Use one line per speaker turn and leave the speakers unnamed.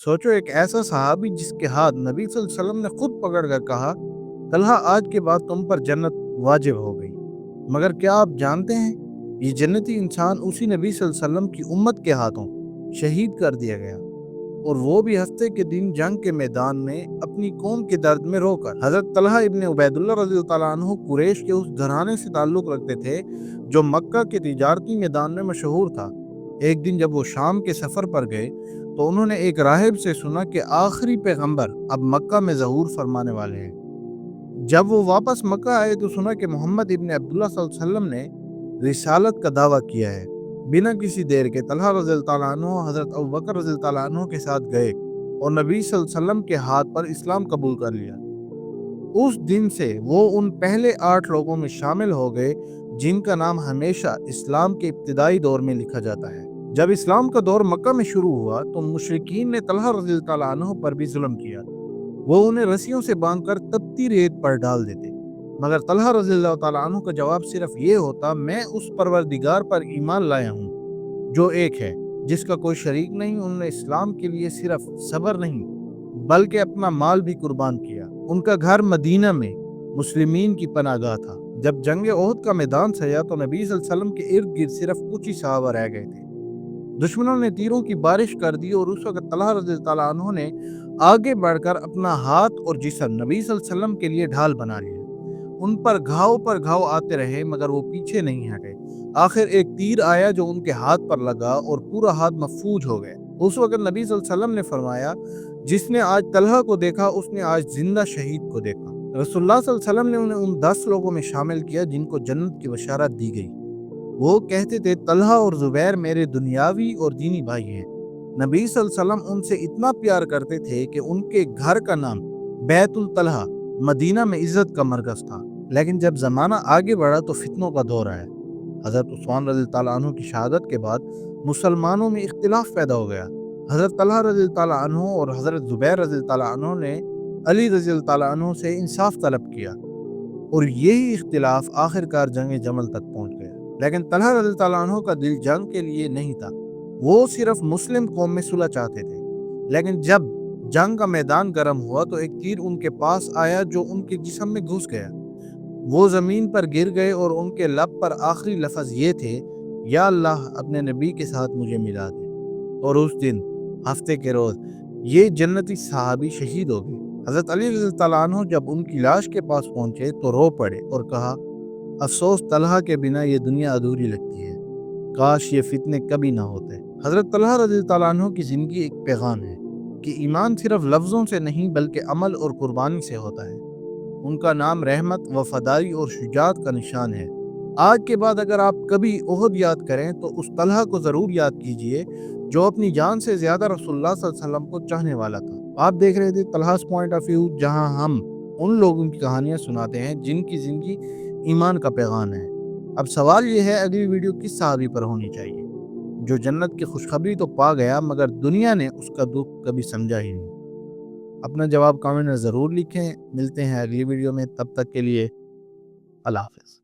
सोचो एक ऐसा सहाबी जिसके हाथ नबी सल्लल्लाहु अलैहि वसल्लम ने खुद पकड़ कर कहा, तलहा आज के बाद तुम पर जन्नत वाजिब हो गई। मगर क्या आप जानते हैं ये जन्नती इंसान उसी नबी सल्लल्लाहु अलैहि वसल्लम की उम्मत के हाथों शहीद कर दिया गया, और वो भी हफ्ते के दिन जंग के मैदान में अपनी कौम के दर्द में रोकर। हजरत तलहा इब्ने उबैदुल्लाह रज़ियल्लाहु ताला अन्हु कुरैश के उस घराने से ताल्लुक़ रखते थे जो मक्का के तिजारती मैदान में मशहूर था। एक दिन जब वो शाम के सफ़र पर गए तो उन्होंने एक राहिब से सुना कि आखिरी पैगंबर अब मक्का में ज़हूर फरमाने वाले हैं। जब वो वापस मक्का आए तो सुना कि मोहम्मद इब्ने अब्दुल्लाह सल्लल्लाहु अलैहि वसल्लम ने रिसालत का दावा किया है। बिना किसी देर के तलहा रज़ियल्लाहु ताला अन्हु हज़रत अबू बकर रज़ियल्लाहु ताला अन्हु के साथ गए और नबी सल्लल्लाहु अलैहि वसल्लम के हाथ पर इस्लाम कबूल कर लिया। उस दिन से वो उन पहले 8 लोगों में शामिल हो गए जिनका नाम हमेशा इस्लाम के इब्तिदाई दौर में लिखा जाता है। जब इस्लाम का दौर मक्का में शुरू हुआ तो मुशरिकीन ने तलहा रज़ियल्लाहु ताला अन्हु पर भी जुल्म किया। वो उन्हें रस्सियों से बांधकर तपती रेत पर डाल देते, मगर तलहा रज़ियल्लाहु ताला अन्हु का जवाब सिर्फ ये होता, मैं उस परवरदिगार पर ईमान लाया हूँ जो एक है, जिसका कोई शरीक नहीं। उन्होंने इस्लाम के लिए सिर्फ सब्र नहीं बल्कि अपना माल भी कुर्बान किया। उनका घर मदीना में मुस्लिमीन की पनाहगाह था। जब जंग ओहद का मैदान सजा तो नबी सल्लल्लाहु अलैहि वसल्लम के इर्द गिर्द सिर्फ कुछ ही सहाबा रह गए थे। दुश्मनों ने तीरों की बारिश कर दी और उस वक्त तलहा रज़ियल्लाहु ताला अन्हु ने आगे बढ़कर अपना हाथ और जिस्म नबी सल्लल्लाहु अलैहि वसल्लम के लिए ढाल बना लिया। उन पर घाव आते रहे मगर वो पीछे नहीं हटे। आखिर एक तीर आया जो उनके हाथ पर लगा और पूरा हाथ महफूज हो गया। उस वक्त नबी सल्लल्लाहु अलैहि वसल्लम ने फरमाया, जिसने आज तलहा को देखा उसने आज जिंदा शहीद को देखा। रसूलुल्लाह सल्लल्लाहु अलैहि वसल्लम ने उन्हें उन 10 लोगों में शामिल किया जिनको जन्नत की बशारत दी गई। वो कहते थे, तलहा और जुबैर मेरे दुनियावी और दीनी भाई हैं। नबी सल्लल्लाहु अलैहि वसल्लम उनसे इतना प्यार करते थे कि उनके घर का नाम बैतुल तलहा मदीना में इज्जत का मरकज था। लेकिन जब ज़माना आगे बढ़ा तो फितनों का दौर आया। हज़रत उस्मान रज़ियल्लाहु ताला अन्हु की शहादत के बाद मुसलमानों में इख्तिलाफ पैदा हो गया। हज़रत तलहा रज़ियल्लाहु ताला अन्हु और हज़रत ज़ुबैर रज़ियल्लाहु ताला अन्हु ने अली रज़ियल्लाहु ताला अन्हु से इंसाफ तलब किया और यही इख्तिलाफ आखिरकार जंग जमल तक पहुंच गया। लेकिन तलहा रज़ियल्लाहु ताला अन्हु का दिल जंग के लिए नहीं था। वो सिर्फ मुस्लिम कौम में सुलह चाहते थे। लेकिन जब जंग का मैदान गर्म हुआ तो एक तीर उनके पास आया जो उनके जिस्म में घुस गया। वो ज़मीन पर गिर गए और उनके लब पर आखिरी लफ्ज़ ये थे, या अल्लाह अपने नबी के साथ मुझे मिला दे। और उस दिन हफ्ते के रोज़ ये जन्नती सहाबी शहीद हो गए। हज़रत अली रज़ियल्लाहु ताला अन्हु जब उनकी लाश के पास पहुंचे तो रो पड़े और कहा, अफसोस तलहा के बिना ये दुनिया अधूरी लगती है, काश ये फितने कभी ना होते। हज़रत तलहा रज़ियल्लाहु ताला अन्हु की ज़िंदगी एक पैगाम है कि ईमान सिर्फ लफ्ज़ों से नहीं बल्कि अमल और कुर्बानी से होता है। उनका नाम रहमत, वफादारी और शुजाअत का निशान है। आज के बाद अगर आप कभी ओहद याद करें तो उस तलहा को ज़रूर याद कीजिए जो अपनी जान से ज़्यादा रसूलुल्लाह सल्लल्लाहु अलैहि वसल्लम को चाहने वाला था। आप देख रहे थे तलहास पॉइंट ऑफ व्यू, जहां हम उन लोगों की कहानियां सुनाते हैं जिनकी ज़िंदगी ईमान का पैगाम है। अब सवाल ये है, अगली वीडियो किस सहाबी पर होनी चाहिए जो जन्नत की खुशखबरी तो पा गया मगर दुनिया ने उसका दुख कभी समझा ही नहीं? अपना जवाब कमेंट में ज़रूर लिखें। मिलते हैं अगली वीडियो में, तब तक के लिए अल्लाह हाफ़िज़।